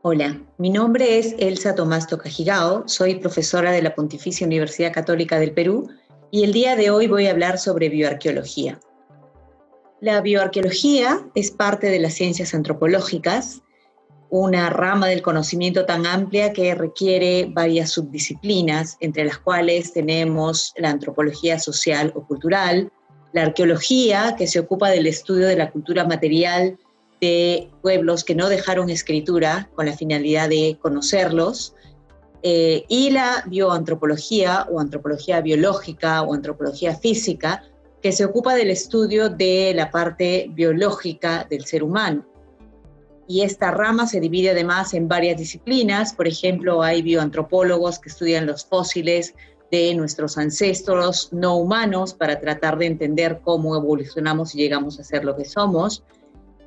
Hola, mi nombre es Elsa Tomás Tokajigao, soy profesora de la Pontificia Universidad Católica del Perú y el día de hoy voy a hablar sobre bioarqueología. La bioarqueología es parte de las ciencias antropológicas, una rama del conocimiento tan amplia que requiere varias subdisciplinas, entre las cuales tenemos la antropología social o cultural, la arqueología, que se ocupa del estudio de la cultura material de pueblos que no dejaron escritura con la finalidad de conocerlos, y la bioantropología o antropología biológica o antropología física, que se ocupa del estudio de la parte biológica del ser humano. Y esta rama se divide además en varias disciplinas. Por ejemplo, hay bioantropólogos que estudian los fósiles de nuestros ancestros no humanos para tratar de entender cómo evolucionamos y llegamos a ser lo que somos.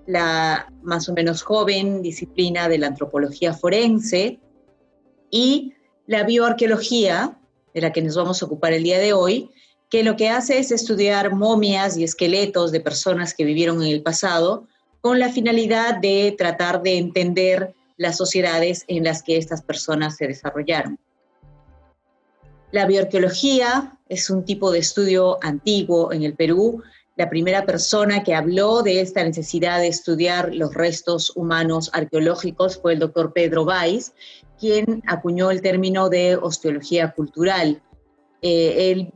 La más o menos joven disciplina de la antropología forense y la bioarqueología, de la que nos vamos a ocupar el día de hoy, que lo que hace es estudiar momias y esqueletos de personas que vivieron en el pasado con la finalidad de tratar de entender las sociedades en las que estas personas se desarrollaron. La bioarqueología es un tipo de estudio antiguo en el Perú. La primera persona que habló de esta necesidad de estudiar los restos humanos arqueológicos fue el doctor Pedro Weiss, quien acuñó el término de osteología cultural. Él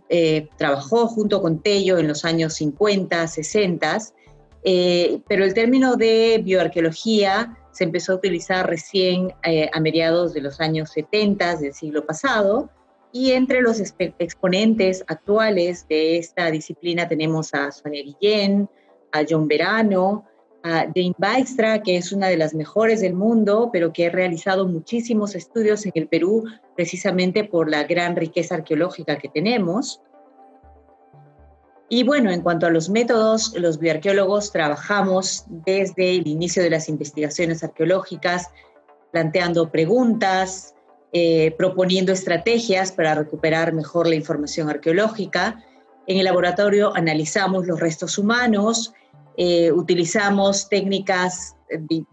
trabajó junto con Tello en los años 50, 60, pero el término de bioarqueología se empezó a utilizar recién a mediados de los años 70 del siglo pasado, y entre los exponentes actuales de esta disciplina tenemos a Sonia Guillén, a John Verano, a Jane Dijkstra, que es una de las mejores del mundo, pero que ha realizado muchísimos estudios en el Perú precisamente por la gran riqueza arqueológica que tenemos. Y bueno, en cuanto a los métodos, los bioarqueólogos trabajamos desde el inicio de las investigaciones arqueológicas, planteando preguntas, proponiendo estrategias para recuperar mejor la información arqueológica. En el laboratorio analizamos los restos humanos, utilizamos técnicas,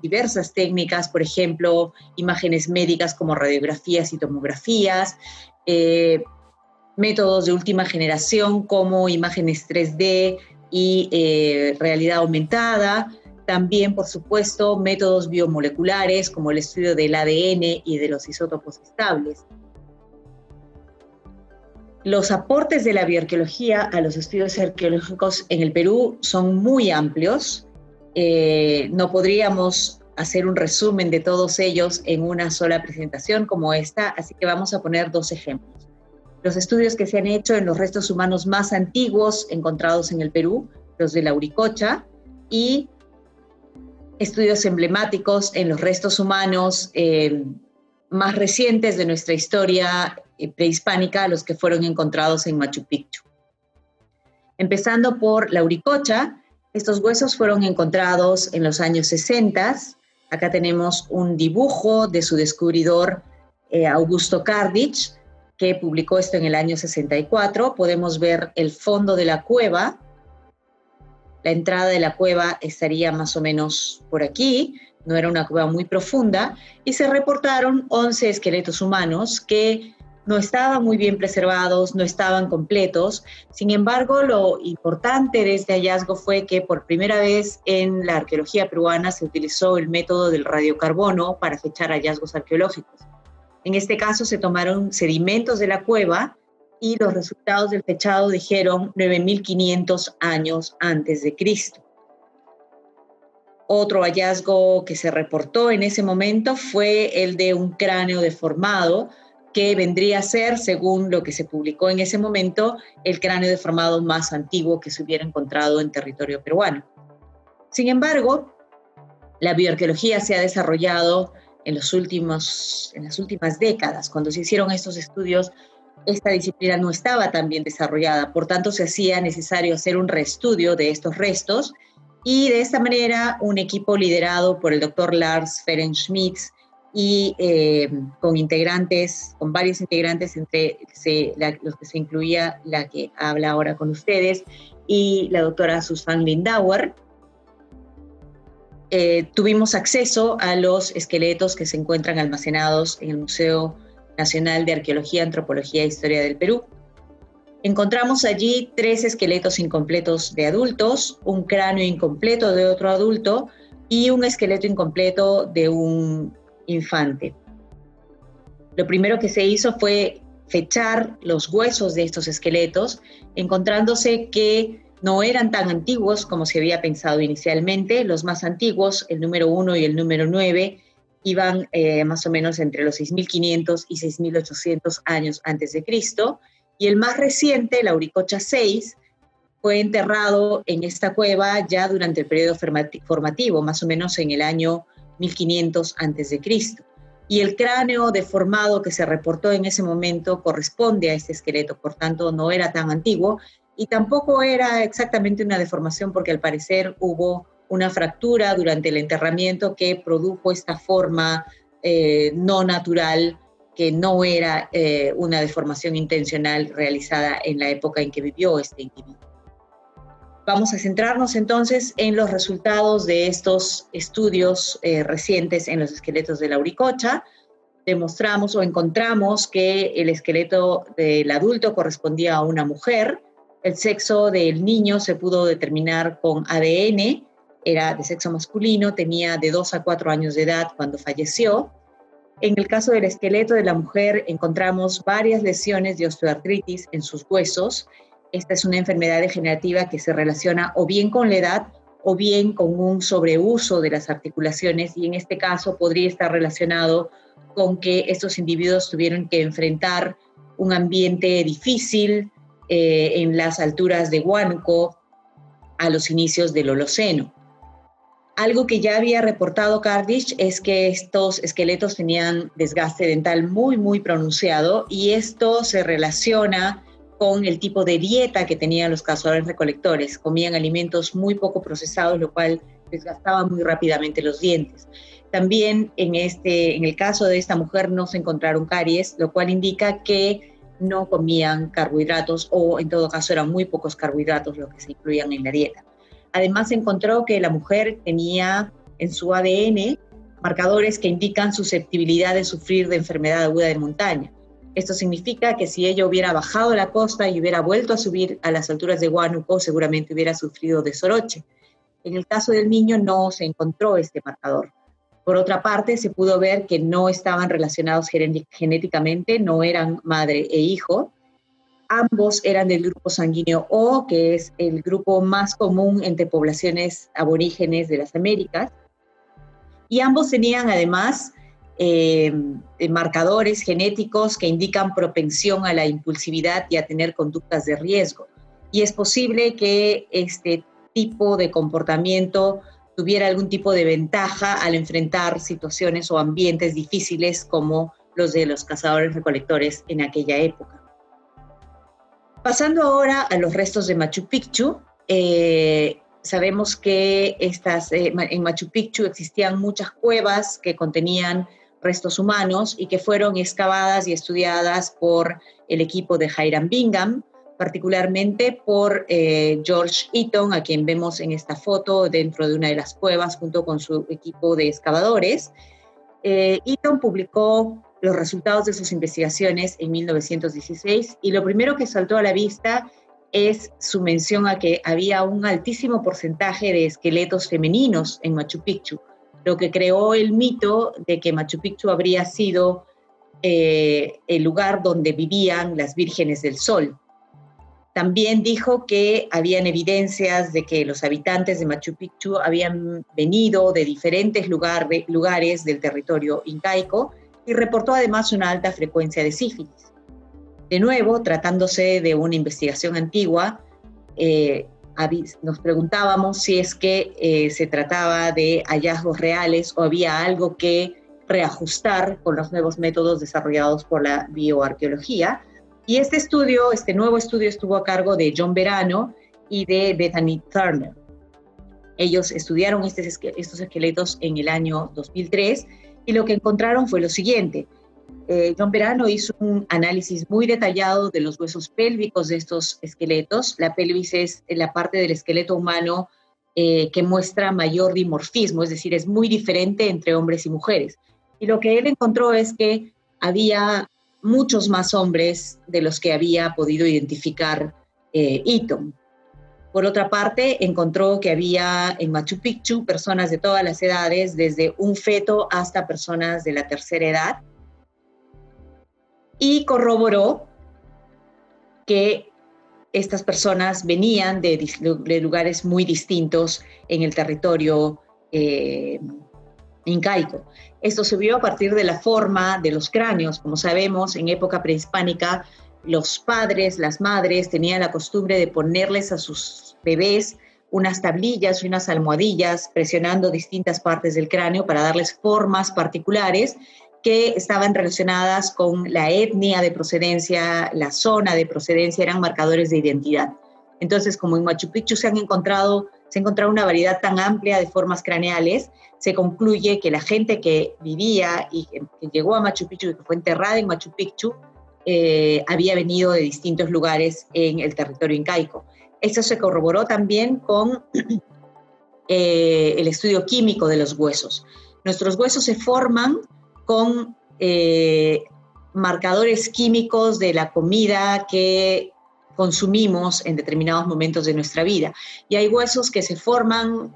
diversas técnicas, por ejemplo, imágenes médicas como radiografías y tomografías, métodos de última generación como imágenes 3D y realidad aumentada. También, por supuesto, métodos biomoleculares como el estudio del ADN y de los isótopos estables. Los aportes de la bioarqueología a los estudios arqueológicos en el Perú son muy amplios. No podríamos hacer un resumen de todos ellos en una sola presentación como esta, así que vamos a poner dos ejemplos. Los estudios que se han hecho en los restos humanos más antiguos encontrados en el Perú, los de Lauricocha, y estudios emblemáticos en los restos humanos más recientes de nuestra historia prehispánica, los que fueron encontrados en Machu Picchu. Empezando por Lauricocha, estos huesos fueron encontrados en los años 60. Acá tenemos un dibujo de su descubridor Augusto Kardich, que publicó esto en el año 64. Podemos ver el fondo de la cueva. La entrada de la cueva estaría más o menos por aquí, no era una cueva muy profunda, y se reportaron 11 esqueletos humanos que no estaban muy bien preservados, no estaban completos. Sin embargo, lo importante de este hallazgo fue que por primera vez en la arqueología peruana se utilizó el método del radiocarbono para fechar hallazgos arqueológicos. En este caso se tomaron sedimentos de la cueva y los resultados del fechado dijeron 9.500 años antes de Cristo. Otro hallazgo que se reportó en ese momento fue el de un cráneo deformado, que vendría a ser, según lo que se publicó en ese momento, el cráneo deformado más antiguo que se hubiera encontrado en territorio peruano. Sin embargo, la bioarqueología se ha desarrollado en las últimas décadas. Cuando se hicieron estos estudios, esta disciplina no estaba tan bien desarrollada, por tanto se hacía necesario hacer un reestudio de estos restos, y de esta manera un equipo liderado por el doctor Lars Ferenc-Schmitz y con varios integrantes, entre los que se incluía la que habla ahora con ustedes y la doctora Susan Lindauer, tuvimos acceso a los esqueletos que se encuentran almacenados en el Museo Nacional de Arqueología, Antropología e Historia del Perú. Encontramos allí 3 esqueletos incompletos de adultos, un cráneo incompleto de otro adulto y un esqueleto incompleto de un infante. Lo primero que se hizo fue fechar los huesos de estos esqueletos, encontrándose que no eran tan antiguos como se había pensado inicialmente. Los más antiguos, el número 1 y el número 9, iban más o menos entre los 6.500 y 6.800 años antes de Cristo, y el más reciente, la Auricocha 6, fue enterrado en esta cueva ya durante el periodo formativo, más o menos en el año 1500 antes de Cristo. Y el cráneo deformado que se reportó en ese momento corresponde a este esqueleto, por tanto no era tan antiguo y tampoco era exactamente una deformación porque al parecer hubo una fractura durante el enterramiento que produjo esta forma no natural, que no era una deformación intencional realizada en la época en que vivió este individuo. Vamos a centrarnos entonces en los resultados de estos estudios recientes en los esqueletos de la Auricocha. Demostramos o encontramos que el esqueleto del adulto correspondía a una mujer. El sexo del niño se pudo determinar con ADN, era de sexo masculino, tenía de 2 a 4 años de edad cuando falleció. En el caso del esqueleto de la mujer encontramos varias lesiones de osteoartritis en sus huesos. Esta es una enfermedad degenerativa que se relaciona o bien con la edad o bien con un sobreuso de las articulaciones, y en este caso podría estar relacionado con que estos individuos tuvieron que enfrentar un ambiente difícil en las alturas de Huánuco a los inicios del Holoceno. Algo que ya había reportado Cardish es que estos esqueletos tenían desgaste dental muy pronunciado, y esto se relaciona con el tipo de dieta que tenían los cazadores-recolectores. Comían alimentos muy poco procesados, lo cual desgastaba muy rápidamente los dientes. También en el caso de esta mujer no se encontraron caries, lo cual indica que no comían carbohidratos, o en todo caso eran muy pocos carbohidratos los que se incluían en la dieta. Además se encontró que la mujer tenía en su ADN marcadores que indican susceptibilidad de sufrir de enfermedad aguda de montaña. Esto significa que si ella hubiera bajado la costa y hubiera vuelto a subir a las alturas de Huánuco, seguramente hubiera sufrido de soroche. En el caso del niño no se encontró este marcador. Por otra parte, se pudo ver que no estaban relacionados genéticamente, no eran madre e hijo. Ambos eran del grupo sanguíneo O, que es el grupo más común entre poblaciones aborígenes de las Américas. Y ambos tenían además marcadores genéticos que indican propensión a la impulsividad y a tener conductas de riesgo. Y es posible que este tipo de comportamiento tuviera algún tipo de ventaja al enfrentar situaciones o ambientes difíciles como los de los cazadores-recolectores en aquella época. Pasando ahora a los restos de Machu Picchu, sabemos que en Machu Picchu existían muchas cuevas que contenían restos humanos y que fueron excavadas y estudiadas por el equipo de Hiram Bingham, particularmente por George Eaton, a quien vemos en esta foto dentro de una de las cuevas junto con su equipo de excavadores. Eaton publicó los resultados de sus investigaciones en 1916, y lo primero que saltó a la vista es su mención a que había un altísimo porcentaje de esqueletos femeninos en Machu Picchu, lo que creó el mito de que Machu Picchu habría sido el lugar donde vivían las vírgenes del sol. También dijo que habían evidencias de que los habitantes de Machu Picchu habían venido de diferentes lugares del territorio incaico, y reportó además una alta frecuencia de sífilis. De nuevo, tratándose de una investigación antigua, nos preguntábamos si es que se trataba de hallazgos reales o había algo que reajustar con los nuevos métodos desarrollados por la bioarqueología. Y este nuevo estudio estuvo a cargo de John Verano y de Bethany Turner. Ellos estudiaron estos esqueletos en el año 2003, y lo que encontraron fue lo siguiente. John Verano hizo un análisis muy detallado de los huesos pélvicos de estos esqueletos. La pelvis es la parte del esqueleto humano que muestra mayor dimorfismo, es decir, es muy diferente entre hombres y mujeres. Y lo que él encontró es que había muchos más hombres de los que había podido identificar Eaton. Por otra parte, encontró que había en Machu Picchu personas de todas las edades, desde un feto hasta personas de la tercera edad, y corroboró que estas personas venían de lugares muy distintos en el territorio incaico. Esto se vio a partir de la forma de los cráneos. Como sabemos, en época prehispánica, los padres, las madres, tenían la costumbre de ponerles a sus bebés unas tablillas y unas almohadillas presionando distintas partes del cráneo para darles formas particulares que estaban relacionadas con la etnia de procedencia, la zona de procedencia, eran marcadores de identidad. Entonces, como en Machu Picchu se ha encontrado una variedad tan amplia de formas craneales, se concluye que la gente que vivía y que llegó a Machu Picchu y que fue enterrada en Machu Picchu había venido de distintos lugares en el territorio incaico. Esto se corroboró también con el estudio químico de los huesos. Nuestros huesos se forman con marcadores químicos de la comida que consumimos en determinados momentos de nuestra vida. Y hay huesos que se forman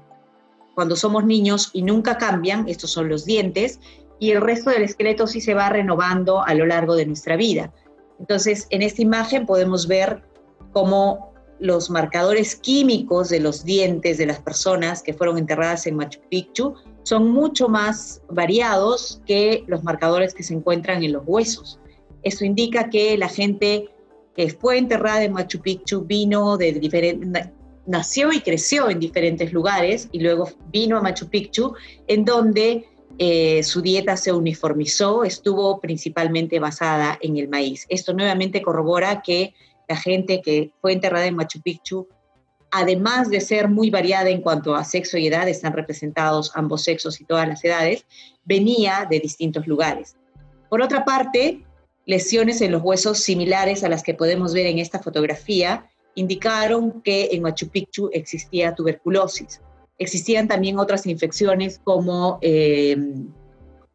cuando somos niños y nunca cambian, estos son los dientes, y el resto del esqueleto sí se va renovando a lo largo de nuestra vida. Entonces, en esta imagen podemos ver cómo los marcadores químicos de los dientes de las personas que fueron enterradas en Machu Picchu son mucho más variados que los marcadores que se encuentran en los huesos. Esto indica que la gente que fue enterrada en Machu Picchu nació y creció en diferentes lugares y luego vino a Machu Picchu, en donde su dieta se uniformizó, estuvo principalmente basada en el maíz. Esto nuevamente corrobora que la gente que fue enterrada en Machu Picchu, además de ser muy variada en cuanto a sexo y edad, están representados ambos sexos y todas las edades, venía de distintos lugares. Por otra parte, lesiones en los huesos similares a las que podemos ver en esta fotografía indicaron que en Machu Picchu existía tuberculosis. Existían también otras infecciones como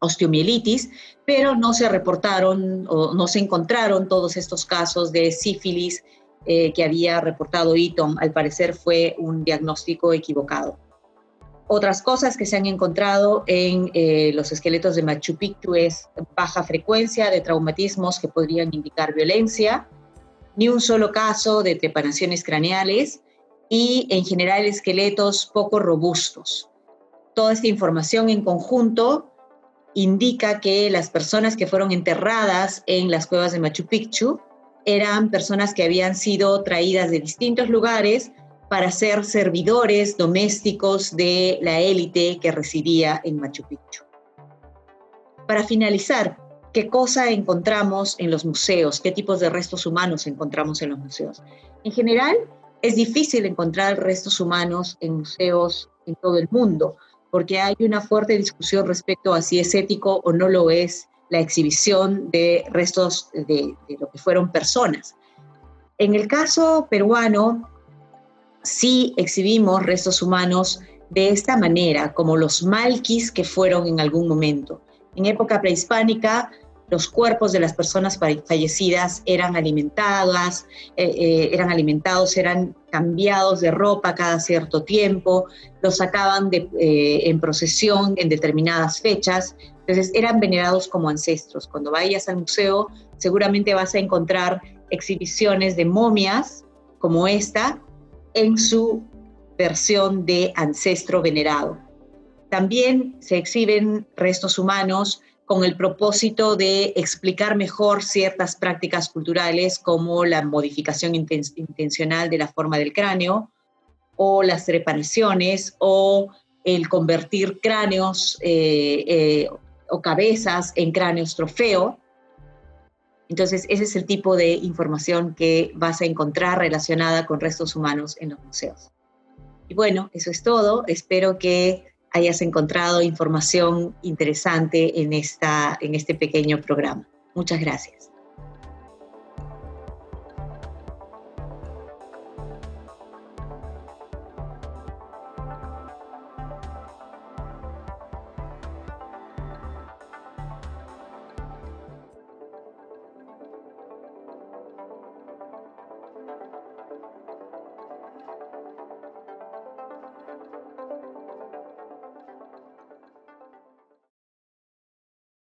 osteomielitis, pero no se reportaron o no se encontraron todos estos casos de sífilis que había reportado Eaton. Al parecer fue un diagnóstico equivocado. Otras cosas que se han encontrado en los esqueletos de Machu Picchu es baja frecuencia de traumatismos que podrían indicar violencia, ni un solo caso de trepanaciones craneales y en general esqueletos poco robustos. Toda esta información en conjunto indica que las personas que fueron enterradas en las cuevas de Machu Picchu eran personas que habían sido traídas de distintos lugares para ser servidores domésticos de la élite que residía en Machu Picchu. Para finalizar, ¿qué cosa encontramos en los museos? ¿Qué tipos de restos humanos encontramos en los museos? En general, es difícil encontrar restos humanos en museos en todo el mundo, porque hay una fuerte discusión respecto a si es ético o no lo es la exhibición de restos de lo que fueron personas. En el caso peruano, sí exhibimos restos humanos de esta manera, como los malquis que fueron en algún momento. En época prehispánica, los cuerpos de las personas fallecidas eran alimentados, eran cambiados de ropa cada cierto tiempo, los sacaban en procesión en determinadas fechas, entonces eran venerados como ancestros. Cuando vayas al museo, seguramente vas a encontrar exhibiciones de momias como esta en su versión de ancestro venerado. También se exhiben restos humanos con el propósito de explicar mejor ciertas prácticas culturales como la modificación intencional de la forma del cráneo o las trepanaciones o el convertir cráneos o cabezas en cráneos trofeo. Entonces, ese es el tipo de información que vas a encontrar relacionada con restos humanos en los museos. Y bueno, eso es todo. Espero que hayas encontrado información interesante en este pequeño programa. Muchas gracias.